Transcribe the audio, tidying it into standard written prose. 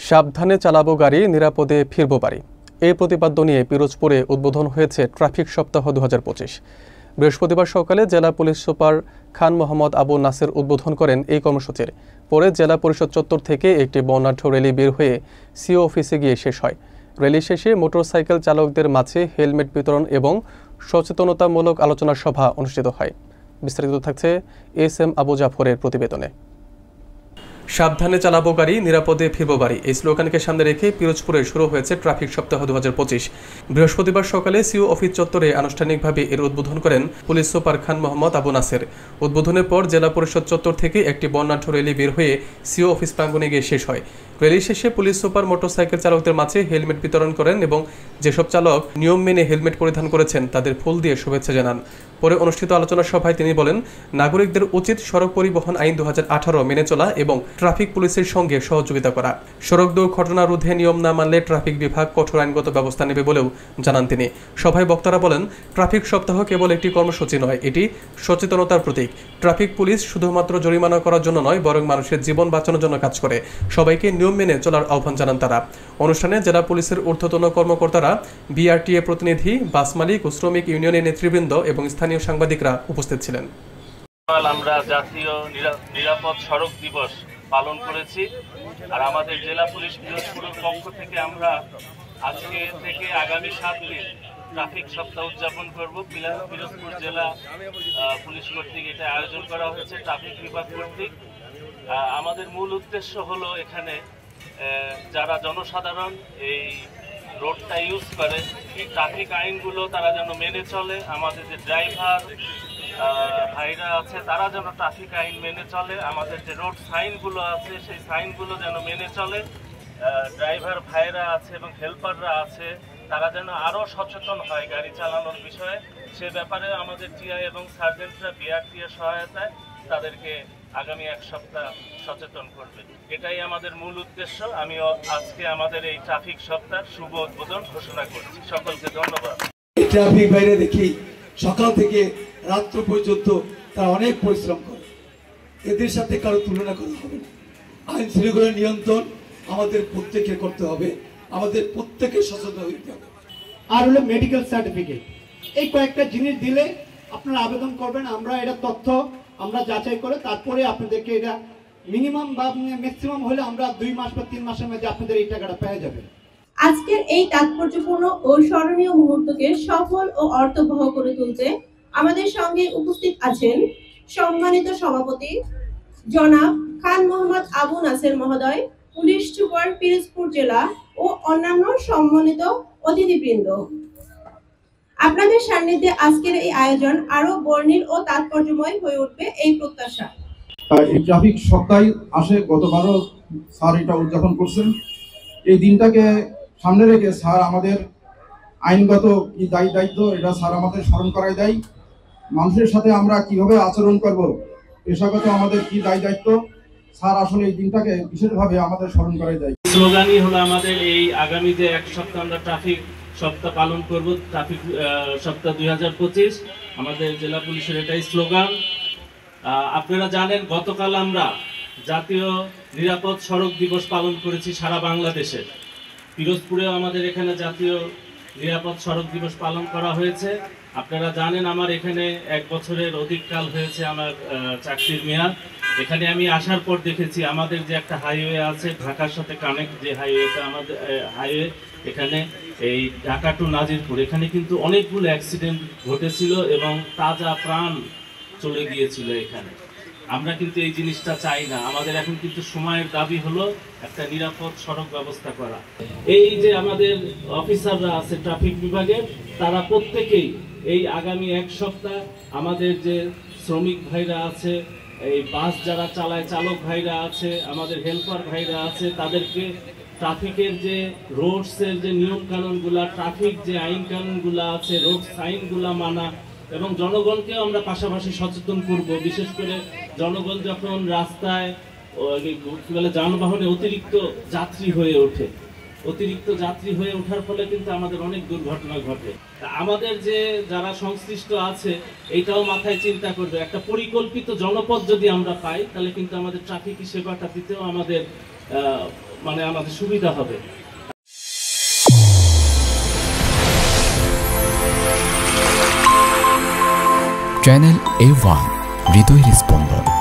সাবধানে চালাবো গাড়ি, নিরাপদে ফিরবো বাড়ি। এই প্রতিপাদ্য নিয়ে পিরোজপুরে উদ্বোধন হয়েছে ট্রাফিক সপ্তাহ 2025। বৃহস্পতিবার সকালে জেলা পুলিশ সুপার খান মোহাম্মদ আবু নাসের উদ্বোধন করেন এই কর্মসূচির। পরে জেলা পরিষদ চত্বর থেকে একটি বর্ণাঢ্য র্যালি বের হয়ে সিও অফিসে গিয়ে শেষ হয়। র্যালি শেষে মোটরসাইকেল চালকদের মাঝে হেলমেট বিতরণ এবং সচেতনতামূলক আলোচনা সভা অনুষ্ঠিত হয়। বিস্তারিত থাকছে এস.এম. আবু জাফরের প্রতিবেদনে। সাবধানে চালাবো গাড়ি, নিরাপদে ফিরবো বাড়ি এই স্লোগানকে সামনে রেখে পিরোজপুরে শুরু হয়েছে ট্রাফিক সপ্তাহ 2025। বৃহস্পতিবার সকালে সিও অফিস চত্বরে আনুষ্ঠানিকভাবে এর উদ্বোধন করেন পুলিশ সুপার খান মোহাম্মদ আবু নাসের। উদ্বোধনের পর জেলা পরিষদ চত্বর থেকে একটি বর্ণাঢ্য র্যালি বের হয়ে সিও অফিস প্রাঙ্গণে গিয়ে শেষ হয়। র্যালি শেষে পুলিশ সুপার মোটরসাইকেল চালকদের মাঝে হেলমেট বিতরণ করেন এবং যেসব চালক নিয়ম মেনে হেলমেট পরিধান করেছেন তাদের ফুল দিয়ে শুভেচ্ছা জানান। পরে অনুষ্ঠিত আলোচনা সভায় তিনি বলেন, নাগরিকদের উচিত সড়ক পরিবহন আইন 2018 মেনে চলা এবং ট্রাফিক পুলিশের সঙ্গে সহযোগিতা করা। সড়ক দুর্ঘটনা রোধে নিয়ম না মানলে ট্রাফিক বিভাগ কঠোর আইনগত ব্যবস্থা নেবে বলেও জানান তিনি। সভায় বক্তারা বলেন, ট্রাফিক সপ্তাহ কেবল একটি কর্মসূচি নয়, এটি সচেতনতার প্রতীক। ট্রাফিক পুলিশ শুধুমাত্র জরিমানা করার জন্য নয়, বরং মানুষের জীবন বাঁচানোর জন্য কাজ করে। সবাইকে নিয়ম মেনে চলার আহ্বান জানান তারা। অনুষ্ঠানে জেলা পুলিশের ঊর্ধ্বতন কর্মকর্তারা, বিআরটিএ প্রতিনিধি, বাস মালিক ও শ্রমিক ইউনিয়নের নেতৃবৃন্দ এবং স্থানীয় সাংবাদিকরা উপস্থিত ছিলেন। আমরা জাতীয় নিরাপদ সড়ক দিবস পালন করেছি। আর আমাদের জেলা পুলিশ পিরোজপুরের পক্ষ থেকে আমরা আজকে থেকে আগামী 7 দিন ট্রাফিক সপ্তাহ উদযাপন করব। পিরোজপুর জেলা পুলিশ কর্তৃক এটা আয়োজন করা হয়েছে, ট্রাফিক বিভাগ কর্তৃক। আমাদের মূল উদ্দেশ্য হলো এখানে যারা জনসাধারণ এই রোডটা ইউজ করে, এই ট্রাফিক আইনগুলো তারা যেন মেনে চলে। আমাদের যে ড্রাইভার ভাইরা আছে তারা যেন ট্রাফিক আইন মেনে চলে। আমাদের যে রোড সাইনগুলো আছে সেই সাইনগুলো যেন মেনে চলে। ড্রাইভার ভাইরা আছে এবং হেল্পাররা আছে তারা যেন আরও সচেতন হয় গাড়ি চালানোর বিষয়ে। সে ব্যাপারে আমাদের টিআই এবং সার্জেন্টরা বিআরটিএর সহায়তায় তাদেরকে আগামী 1 সপ্তাহ সচেতন করবে। এটাই আমাদের মূল উদ্দেশ্য। আমি আজকে আমাদের এই ট্রাফিক সপ্তাহের শুভ উদ্বোধন ঘোষণা করছি। সকলকে ধন্যবাদ। ট্রাফিক বাইরে দেখি সকাল থেকে রাত্র পর্যন্ত তারা অনেক পরিশ্রম করে, এদের সাথে কারো তুলনা করা হবে না। আইন শৃঙ্খলা নিয়ন্ত্রণ আমাদের প্রত্যেকের করতে হবে, আমাদের প্রত্যেকের সচেতন হতে হবে। আর হলো মেডিকেল সার্টিফিকেট, এই কয়েকটা জিনিস দিলে আপনারা আবেদন করবেন। আমরা এটা তথ্য আমরা যাচাই করে তারপরে আপনাদেরকে এটা মিনিমাম বা ম্যাক্সিমাম হলে আমরা 2 মাস বা 3 মাসের মধ্যে আপনাদের এই টাকাটা পেয়ে যাবেন। আজকের এই তাৎপর্যপূর্ণ ও স্মরণীয় মুহূর্তকে সফল ও অর্থবহ করে তুলতে আমাদের সঙ্গে উপস্থিত আছেন সম্মানিত সভাপতি জনাব খান মোহাম্মদ আবু নাসের মহোদয়, পুলিশ সুপার পিরোজপুর জেলা ও অন্যান্য সম্মানিত অতিথিবৃন্দ। আপনাদের সান্নিধ্যে আজকের এই আয়োজন আরো বর্ণিল ও তাৎপর্যময় হয়ে উঠবে এই প্রত্যাশা। এই ট্রাফিক সপ্তাহে আসে গতবারও স্যার এটা উদযাপন করছেন। এই দিনটাকে সামনে রেখে স্যার আমাদের আইনগত কি দায়িত্ব এটা স্যার আমাদের স্মরণ করাই দেয়। মানুষের সাথে আমরা কিভাবে আচরণ করব, পেশাগত আমাদের কি দায়িত্ব, স্যার আসলে এই দিনটাকে বিশেষভাবে আমাদের স্মরণ করাই দেয়। স্লোগানই হলো আমাদের এই আগামী যে 1 সপ্তাহ আমরা ট্রাফিক সপ্তাহ পালন করব, ট্রাফিক সপ্তাহ 2025 আমাদের জেলা পুলিশের এটাই স্লোগান। আপনারা জানেন গতকাল আমরা জাতীয় নিরাপদ সড়ক দিবস পালন করেছি সারা বাংলাদেশে। পিরোজপুরেও আমাদের এখানে জাতীয় নিরাপদ সড়ক দিবস পালন করা হয়েছে। আপনারা জানেন আমার এখানে 1 বছরের অধিককাল হয়েছে আমার চাকরির মেয়াদ। এখানে আমি আসার পর দেখেছি আমাদের যে একটা হাইওয়ে আছে ঢাকার সাথে কানেক্ট, যে হাইওয়েটা আমাদের হাইওয়ে এখানে এই ঢাকা টু নাজিরপুর, এখানে কিন্তু অনেকগুলো অ্যাক্সিডেন্ট ঘটেছিল এবং তাজা প্রাণ চলে গিয়েছিল এখানে। আমরা কিন্তু এই জিনিসটা চাই না। আমাদের এখন কিন্তু সময়ের দাবি হলো একটা নিরাপদ সড়ক ব্যবস্থা করা। এই যে আমাদের অফিসাররা আছে ট্রাফিক বিভাগের, তারা প্রত্যেকেই এই আগামী 1 সপ্তাহ আমাদের যে শ্রমিক ভাইরা আছে, এই বাস যারা চালায় চালক ভাইরা আছে, আমাদের হেল্পার ভাইরা আছে, তাদেরকে ট্রাফিকের যে রোডসের যে নিয়ম কানুনগুলা, ট্রাফিক যে আইন কানুনগুলা আছে, রোড সাইনগুলা মানা এবং জনগণকেও আমরা পাশাপাশি সচেতন করব। বিশেষ করে জনগণ যখন রাস্তায় যানবাহনে অতিরিক্ত যাত্রী হয়ে ওঠে, অতিরিক্ত যাত্রী হয়ে ওঠার ফলে কিন্তু আমাদের অনেক দুর্ঘটনা ঘটে। আমাদের যে যারা সংশ্লিষ্ট আছে এইটাও মাথায় চিন্তা করবে, একটা পরিকল্পিত জনপথ যদি আমরা পাই তাহলে কিন্তু আমাদের ট্রাফিক সেবাটা দিতেও আমাদের মানে আমাদের সুবিধা হবে। চ্যানেল A1 হৃদয়ের স্পন্দন।